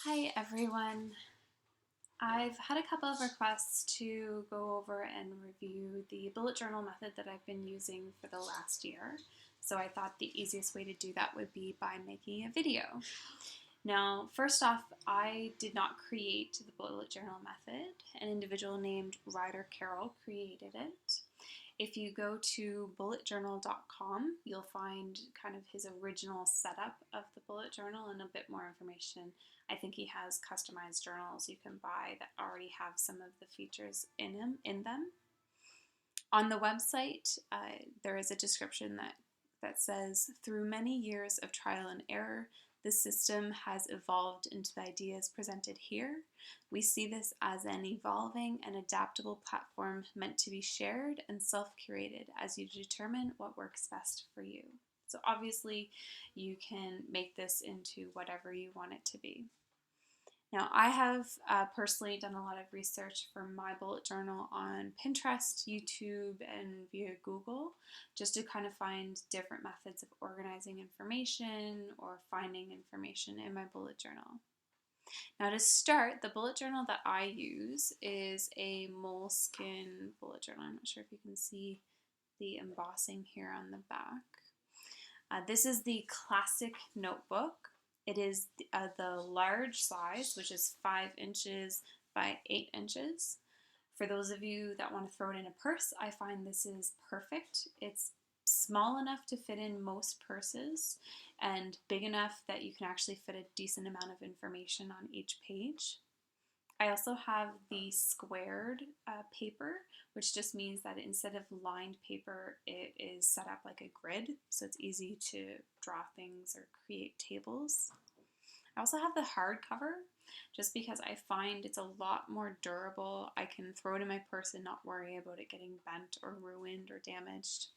Hi everyone. I've had a couple of requests to go over and review the bullet journal method that I've been using for the last year. So I thought the easiest way to do that would be by making a video. Now, first off, I did not create the bullet journal method. An individual named Ryder Carroll created it. If you go to bulletjournal.com, you'll find kind of his original setup of the bullet journal and a bit more information. I think he has customized journals you can buy that already have some of the features in them. On the website, there is a description that says, through many years of trial and error, the system has evolved into the ideas presented here. We see this as an evolving and adaptable platform meant to be shared and self-curated as you determine what works best for you. So obviously you can make this into whatever you want it to be. Now, I have personally done a lot of research for my bullet journal on Pinterest, YouTube, and via Google, just to kind of find different methods of organizing information or finding information in my bullet journal. Now, to start, the bullet journal that I use is a Moleskine bullet journal. I'm not sure if you can see the embossing here on the back. This is the classic notebook. It is the large size, which is 5 inches by 8 inches. For those of you that want to throw it in a purse, I find this is perfect. It's small enough to fit in most purses and big enough that you can actually fit a decent amount of information on each page. I also have the squared paper, which just means that instead of lined paper, it is set up like a grid, so it's easy to draw things or create tables. I also have the hardcover, just because I find it's a lot more durable. I can throw it in my purse and not worry about it getting bent or ruined or damaged.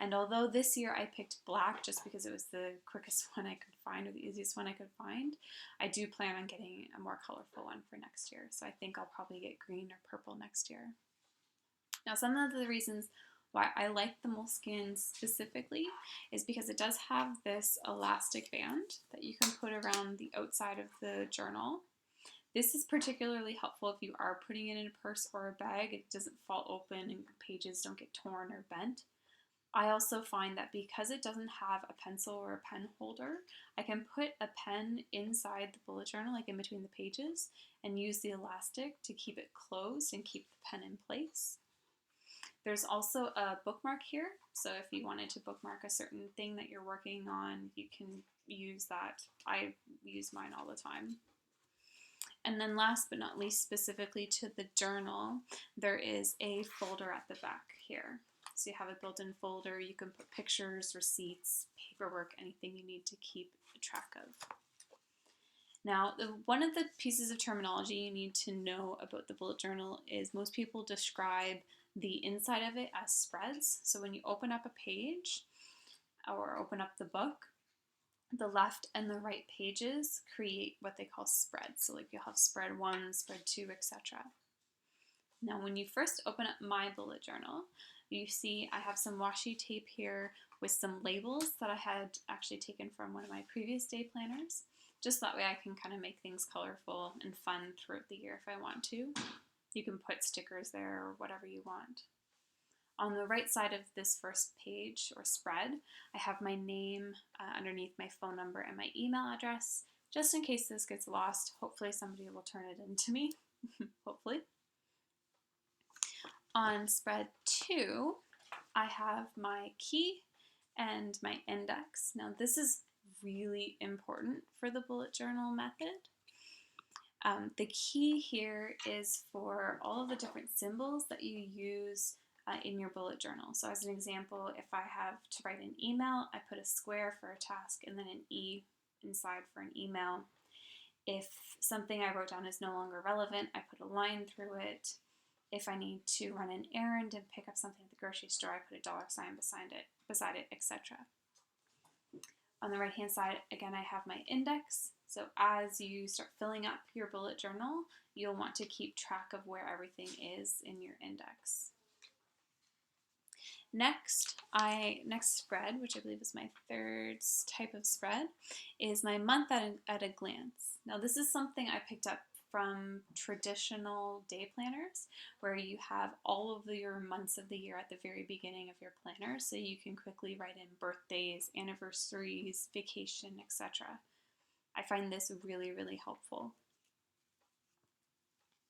And although this year I picked black just because it was the quickest one I could find, or the easiest one I could find, I do plan on getting a more colorful one for next year. So I think I'll probably get green or purple next year. Now, some of the reasons why I like the Moleskine specifically is because it does have this elastic band that you can put around the outside of the journal. This is particularly helpful if you are putting it in a purse or a bag. It doesn't fall open and pages don't get torn or bent. I also find that because it doesn't have a pencil or a pen holder, I can put a pen inside the bullet journal, like in between the pages, and use the elastic to keep it closed and keep the pen in place. There's also a bookmark here, so if you wanted to bookmark a certain thing that you're working on, you can use that. I use mine all the time. And then last but not least, specifically to the journal, there is a folder at the back here. So you have a built-in folder. You can put pictures, receipts, paperwork, anything you need to keep track of. Now, one of the pieces of terminology you need to know about the bullet journal is most people describe the inside of it as spreads. So when you open up a page or open up the book, the left and the right pages create what they call spreads. So like you'll have spread 1, spread 2, etc. Now, when you first open up my bullet journal, you see I have some washi tape here with some labels that I had actually taken from one of my previous day planners. Just that way I can kind of make things colorful and fun throughout the year if I want to. You can put stickers there or whatever you want. On the right side of this first page or spread, I have my name underneath my phone number and my email address, just in case this gets lost. Hopefully somebody will turn it into me, hopefully. On spread 2, I have my key and my index. Now this is really important for the bullet journal method. The key here is for all of the different symbols that you use in your bullet journal. So as an example, if I have to write an email, I put a square for a task and then an E inside for an email. If something I wrote down is no longer relevant, I put a line through it. If I need to run an errand and pick up something at the grocery store, I put a $ beside it, etc. On the right hand side, again, I have my index. So as you start filling up your bullet journal, you'll want to keep track of where everything is in your index. Next spread, which I believe is my third type of spread, is my month at a glance. Now this is something I picked up from traditional day planners, where you have all of your months of the year at the very beginning of your planner, so you can quickly write in birthdays, anniversaries, vacation, etc. I find this really, really helpful.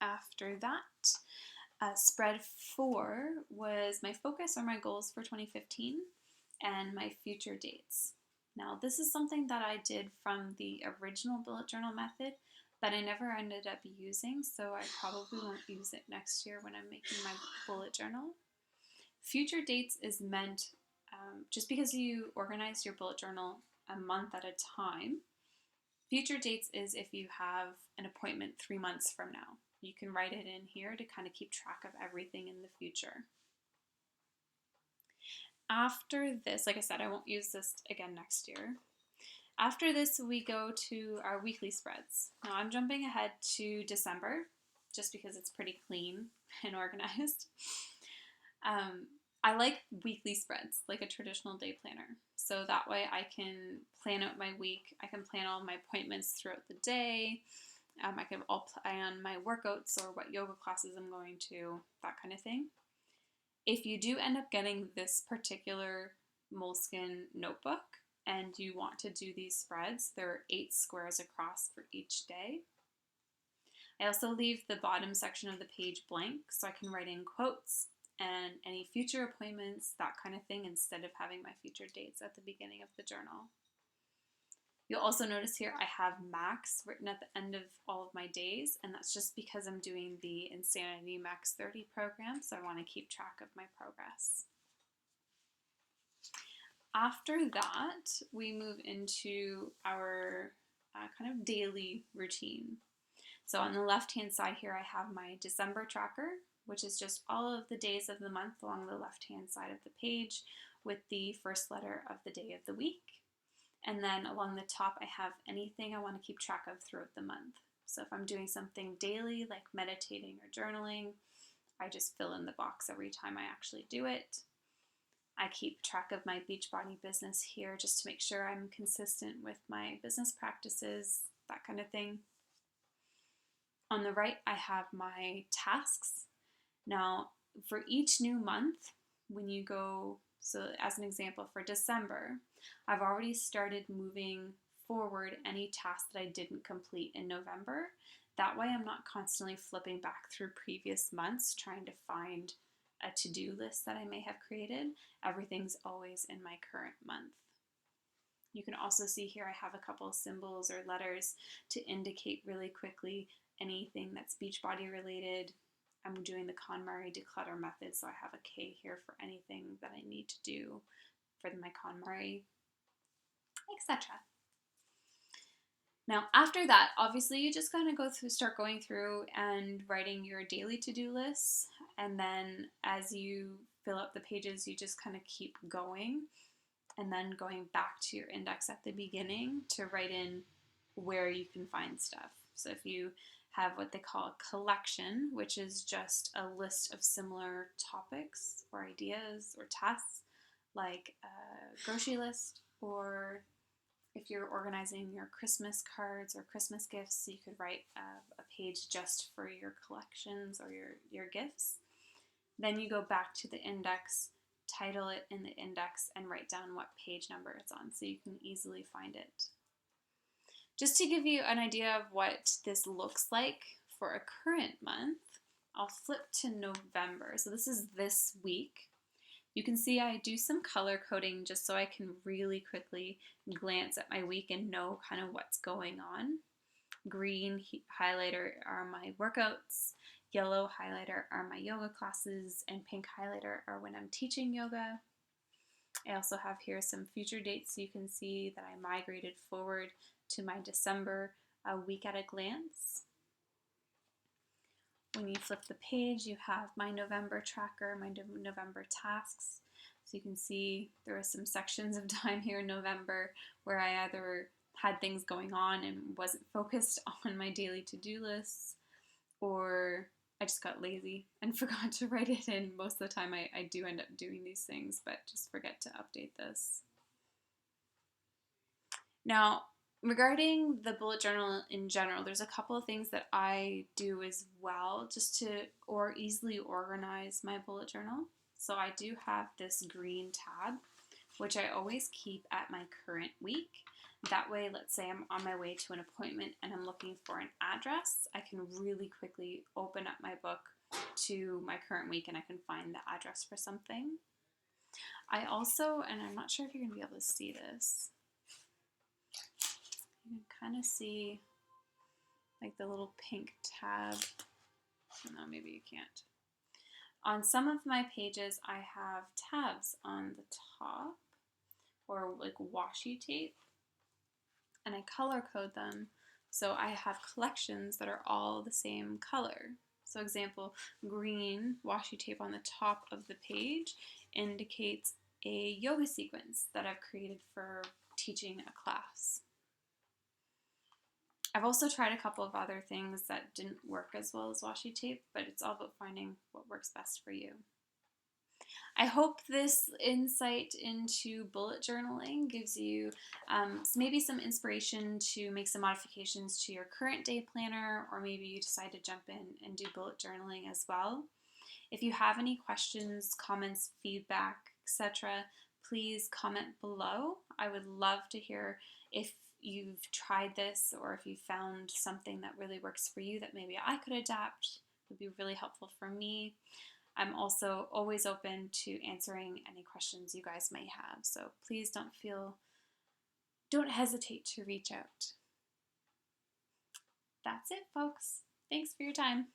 After that, spread 4 was my focus or my goals for 2015 and my future dates. Now, this is something that I did from the original bullet journal method, but I never ended up using, so I probably won't use it next year when I'm making my bullet journal. Future dates is meant just because you organize your bullet journal a month at a time. Future dates is if you have an appointment 3 months from now. You can write it in here to kind of keep track of everything in the future. After this, like I said, I won't use this again next year. After this, we go to our weekly spreads. Now I'm jumping ahead to December, just because it's pretty clean and organized. I like weekly spreads, like a traditional day planner. So that way I can plan out my week. I can plan all my appointments throughout the day. I can all plan my workouts or what yoga classes I'm going to, that kind of thing. If you do end up getting this particular Moleskine notebook and you want to do these spreads, there are 8 squares across for each day. I also leave the bottom section of the page blank so I can write in quotes and any future appointments, that kind of thing, instead of having my future dates at the beginning of the journal. You'll also notice here I have max written at the end of all of my days, and that's just because I'm doing the Insanity Max 30 program, so I want to keep track of my progress. After that, we move into our kind of daily routine. So on the left-hand side here, I have my December tracker, which is just all of the days of the month along the left-hand side of the page with the first letter of the day of the week. And then along the top, I have anything I want to keep track of throughout the month. So if I'm doing something daily, like meditating or journaling, I just fill in the box every time I actually do it. I keep track of my Beachbody business here just to make sure I'm consistent with my business practices, that kind of thing. On the right, I have my tasks. Now, for each new month, when you go, so as an example for December, I've already started moving forward any tasks that I didn't complete in November. That way I'm not constantly flipping back through previous months trying to find a to-do list that I may have created. Everything's always in my current month. You can also see here I have a couple of symbols or letters to indicate really quickly anything that's Beachbody related. I'm doing the KonMari declutter method, so I have a K here for anything that I need to do for my KonMari, etc. Now, after that, obviously, you just kind of start going through and writing your daily to-do lists, and then as you fill up the pages, you just kind of keep going, and then going back to your index at the beginning to write in where you can find stuff. So if you have what they call a collection, which is just a list of similar topics or ideas or tasks, like a grocery list, or if you're organizing your Christmas cards or Christmas gifts, you could write a page just for your collections or your gifts. Then you go back to the index, title it in the index, and write down what page number it's on so you can easily find it. Just to give you an idea of what this looks like for a current month, I'll flip to November. So this is this week. You can see I do some color coding just so I can really quickly glance at my week and know kind of what's going on. Green highlighter are my workouts, yellow highlighter are my yoga classes, and pink highlighter are when I'm teaching yoga. I also have here some future dates so you can see that I migrated forward to my December week at a glance. When you flip the page, you have my November tracker, my November tasks. So you can see there are some sections of time here in November where I either had things going on and wasn't focused on my daily to-do lists, or I just got lazy and forgot to write it in. Most of the time I do end up doing these things, but just forget to update this. Now, regarding the bullet journal in general, there's a couple of things that I do as well just to easily organize my bullet journal. So I do have this green tab, which I always keep at my current week. That way, let's say I'm on my way to an appointment and I'm looking for an address, I can really quickly open up my book to my current week and I can find the address for something. I also, and I'm not sure if you're going to be able to see this, you can kind of see like the little pink tab. No, maybe you can't. On some of my pages, I have tabs on the top, or like washi tape, and I color code them. So I have collections that are all the same color. So example, green washi tape on the top of the page indicates a yoga sequence that I've created for teaching a class. I've also tried a couple of other things that didn't work as well as washi tape, but it's all about finding what works best for you. I hope this insight into bullet journaling gives you maybe some inspiration to make some modifications to your current day planner, or maybe you decide to jump in and do bullet journaling as well. If you have any questions, comments, feedback, etc., please comment below. I would love to hear if you've tried this or if you found something that really works for you that maybe I could adapt. It would be really helpful for me. I'm also always open to answering any questions you guys may have, so please don't hesitate to reach out. That's it, folks. Thanks for your time.